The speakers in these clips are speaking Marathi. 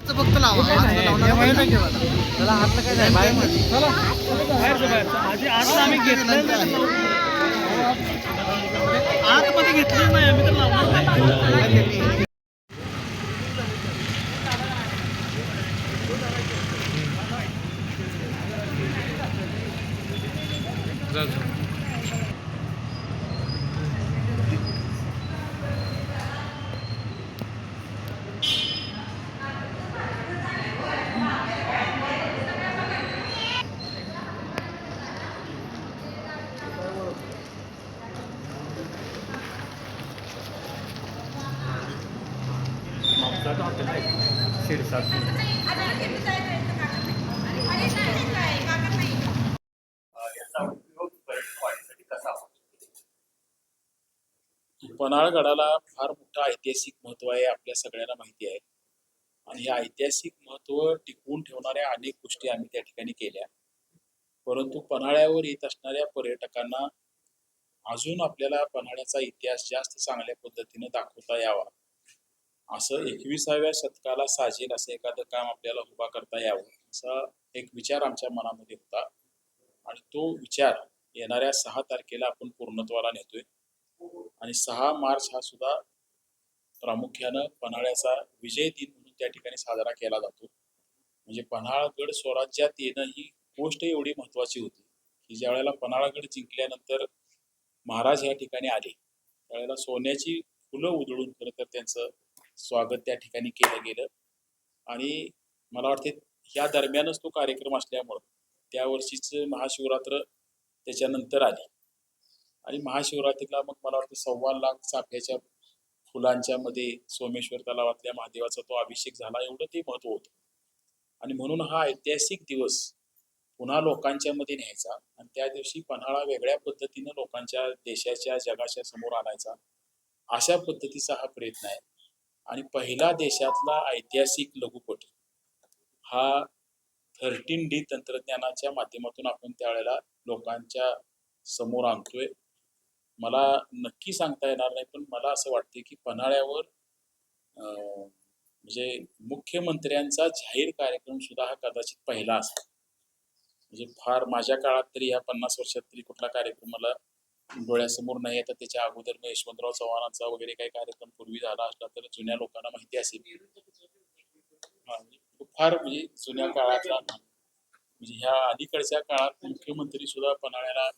फक्त लावा त्याला हातलं काय नाही बाहेर चला आधी आज आम्ही घेतलं आतमध्ये घेतलं नाही आम्ही तर लावणार नाही पन्हाळगडाला फार मोठं ऐतिहासिक महत्व आहे आपल्या सगळ्यांना माहिती आहे आणि हे ऐतिहासिक महत्व टिकवून ठेवणाऱ्या अनेक गोष्टी आम्ही त्या ठिकाणी केल्या. परंतु पन्हाळ्यावर येत असणाऱ्या पर्यटकांना अजून आपल्याला पन्हाळ्याचा इतिहास जास्त चांगल्या पद्धतीने दाखवता यावा, असं 21व्या शतकाला साजेल असं एखादं काम आपल्याला उभा करता यावं असा एक विचार आमच्या मनामध्ये होता आणि तो विचार येणाऱ्या 6 तारखेला आपण पूर्णत्वाला नेतोय. आणि 6 मार्च हा सुद्धा प्रामुख्यानं पन्हाळ्याचा विजय दिन म्हणून त्या ठिकाणी साजरा केला जातो. म्हणजे पन्हाळगड स्वराज्यात येणं ही गोष्ट एवढी महत्वाची होती की ज्या वेळेला पन्हाळगड जिंकल्यानंतर महाराज या ठिकाणी आले त्यावेळेला सोन्याची फुलं उधळून खरं तर त्यांचं स्वागत त्या ठिकाणी केलं गेलं. आणि मला वाटते ह्या दरम्यानच तो कार्यक्रम असल्यामुळं त्या वर्षीच महाशिवरात्र त्याच्यानंतर आली आणि महाशिवरात्रीला मग मला वाटतं 1.25 लाख चाफ्याच्या फुलांच्या मध्ये सोमेश्वर तलावातल्या महादेवाचा तो अभिषेक झाला, एवढं ते महत्व होतं. आणि म्हणून हा ऐतिहासिक दिवस पुन्हा लोकांच्या मध्ये न्यायचा आणि त्या दिवशी पन्हाळा वेगळ्या पद्धतीनं लोकांच्या देशाच्या जगाच्या समोर आणायचा अशा पद्धतीचा हा प्रयत्न आहे. आणि पहिला देशातला ऐतिहासिक लघुपट हा 13D तंत्रज्ञानाच्या माध्यमातून आपण त्यावेळेला लोकांच्या समोर आणतोय. मला नक्की सांगता येणार नाही पण मला असं वाटते की पन्हाळ्यावर म्हणजे मुख्यमंत्र्यांचा जाहीर कार्यक्रम सुद्धा हा कदाचित पहिला असेल. म्हणजे फार माझ्या काळात तरी या 50 वर्षात तरी कुठला कार्यक्रम मला डोळ्यासमोर नाही येतात. त्याच्या अगोदर यशवंतराव चव्हाणांचा वगैरे काही कार्यक्रम पूर्वी झाला असला तर जुन्या लोकांना माहिती असेल. फार म्हणजे जुन्या काळातला म्हणजे ह्या अलीकडच्या काळात मुख्यमंत्री सुद्धा पन्हाळ्याला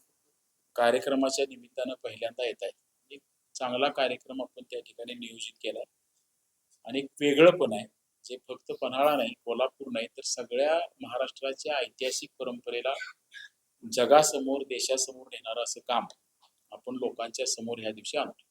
कार्यक्रमाच्या निमित्तानं पहिल्यांदा येत आहेत. एक चांगला कार्यक्रम आपण त्या ठिकाणी नियोजित केलाय आणि एक वेगळं पण आहे जे फक्त पन्हाळा नाही कोल्हापूर नाही तर सगळ्या महाराष्ट्राच्या ऐतिहासिक परंपरेला जगासमोर देशासमोर नेणारं असं काम आपण लोकांच्या समोर ह्या दिवशी आणतो.